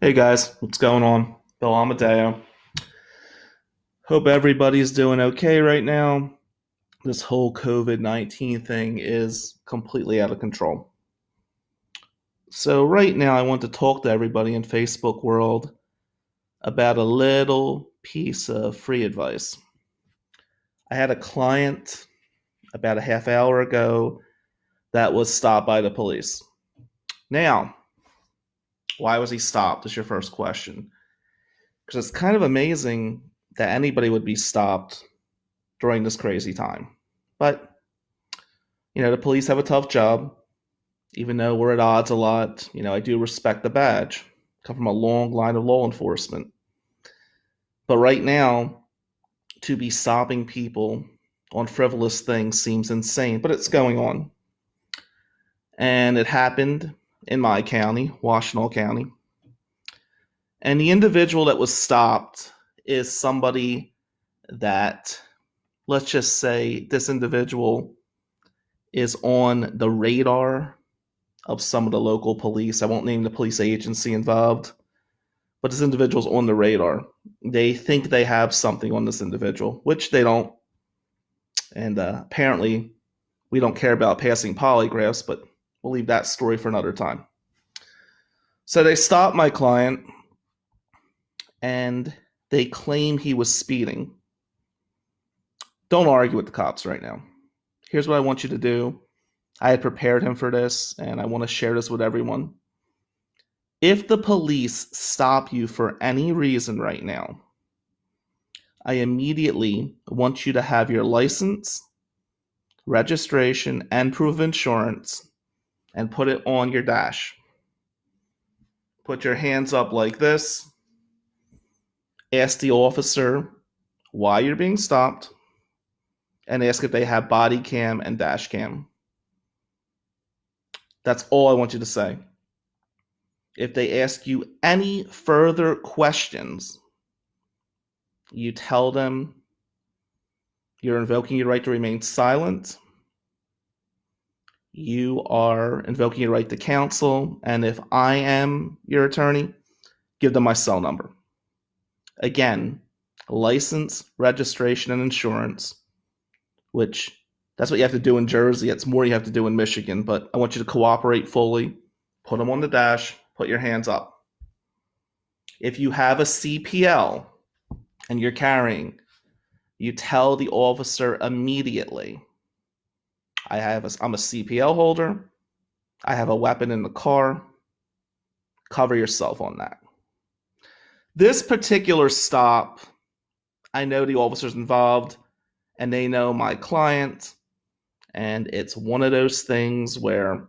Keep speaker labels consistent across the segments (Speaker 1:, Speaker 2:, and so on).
Speaker 1: Hey guys, what's going on? Bill Amadeo. Hope everybody's doing okay right now. This whole COVID 19 thing is completely out of control. So, right now, I want to talk to everybody in Facebook world about a little piece of free advice. I had a client about a half hour ago that was stopped by the police. Now, why was he stopped? Is your first question. Because it's kind of amazing that anybody would be stopped during this crazy time. But the police have a tough job, even though we're at odds a lot. I do respect the badge. Come from a long line of law enforcement. But right now, to be stopping people on frivolous things seems insane, but it's going on. And it happened in my county, Washtenaw County. And the individual that was stopped is somebody that, let's just say, this individual is on the radar of some of the local police. I won't name the police agency involved, but this individual's on the radar. They think they have something on this individual, which they don't. And apparently, we don't care about passing polygraphs, but we'll leave that story for another time. So they stopped my client and they claim he was speeding. Don't argue with the cops right now. Here's what I want you to do. I had prepared him for this, and I want to share this with everyone. If the police stop you for any reason right now, I immediately want you to have your license, registration, and proof of insurance and put it on your dash. Put your hands up like this. Ask the officer why you're being stopped and ask if they have body cam and dash cam. That's all I want you to say. If they ask you any further questions, you tell them you're invoking your right to remain silent. You are invoking your right to counsel. And if I am your attorney, give them my cell number. Again, license, registration, and insurance, which that's what you have to do in Jersey. It's more you have to do in Michigan, but I want you to cooperate fully. Put them on the dash, put your hands up. If you have a CPL and you're carrying, you tell the officer immediately, I'm a CPL holder. I have a weapon in the car. Cover yourself on that. This particular stop, I know the officers involved and they know my client. And it's one of those things where,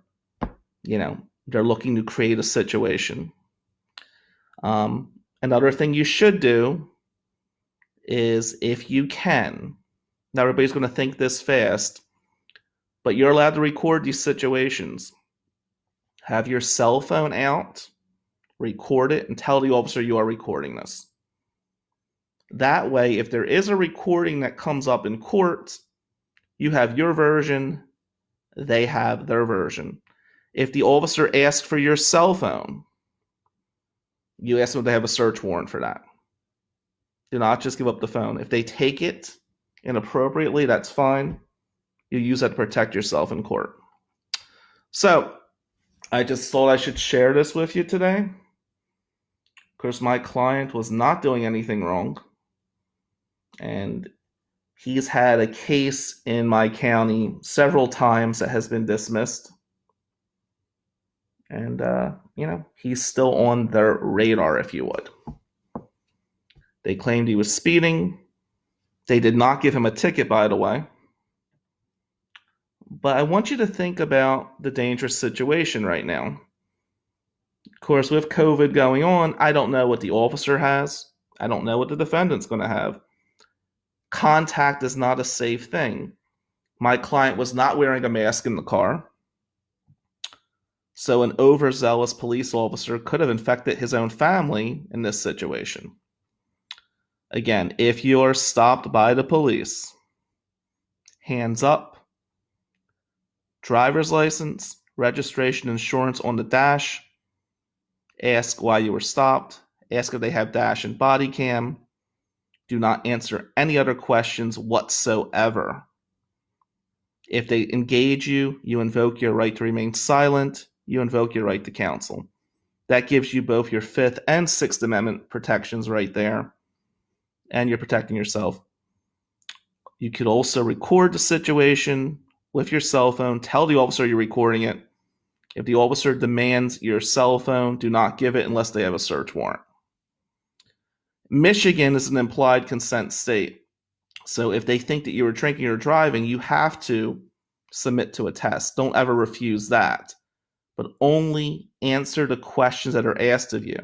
Speaker 1: they're looking to create a situation. Another thing you should do is if you can, now everybody's going to think this fast, but you're allowed to record these situations. Have your cell phone out, record it, and tell the officer you are recording this. That way, if there is a recording that comes up in court, you have your version, they have their version. If the officer asks for your cell phone, you ask them if they have a search warrant for that. Do not just give up the phone. If they take it inappropriately, that's fine. You use that to protect yourself in court. So, I just thought I should share this with you today. Of course, my client was not doing anything wrong. And he's had a case in my county several times that has been dismissed. And, he's still on their radar, if you would. They claimed he was speeding. They did not give him a ticket, by the way. But I want you to think about the dangerous situation right now. Of course, with COVID going on, I don't know what the officer has. I don't know what the defendant's going to have. Contact is not a safe thing. My client was not wearing a mask in the car. So an overzealous police officer could have infected his own family in this situation. Again, if you are stopped by the police, hands up, driver's license, registration, insurance on the dash. Ask why you were stopped. Ask if they have dash and body cam. Do not answer any other questions whatsoever. If they engage you, you invoke your right to remain silent. You invoke your right to counsel. That gives you both your Fifth and Sixth Amendment protections right there, and you're protecting yourself. You could also record the situation with your cell phone. Tell the officer you're recording it. If the officer demands your cell phone, do not give it unless they have a search warrant. Michigan is an implied consent state. So if they think that you were drinking or driving, you have to submit to a test. Don't ever refuse that, but only answer the questions that are asked of you.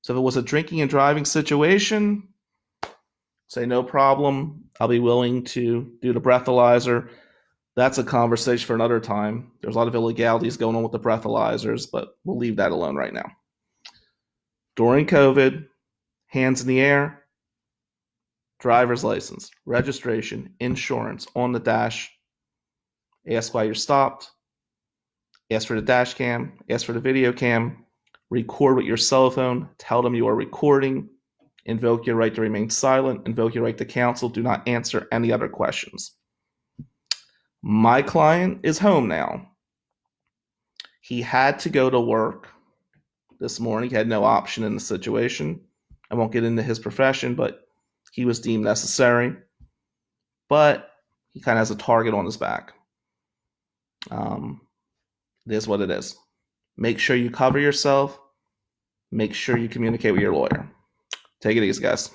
Speaker 1: So if it was a drinking and driving situation, say no problem. I'll be willing to do the breathalyzer. That's a conversation for another time. There's a lot of illegalities going on with the breathalyzers, but we'll leave that alone right now. During COVID, hands in the air, driver's license, registration, insurance on the dash. Ask why you're stopped. Ask for the dash cam. Ask for the video cam. Record with your cell phone. Tell them you are recording. Invoke your right to remain silent. Invoke your right to counsel. Do not answer any other questions. My client is home now. He had to go to work this morning. He had no option in the situation. I won't get into his profession, but he was deemed necessary. But he kind of has a target on his back. It is what it is. Make sure you cover yourself. Make sure you communicate with your lawyer. Take it easy, guys.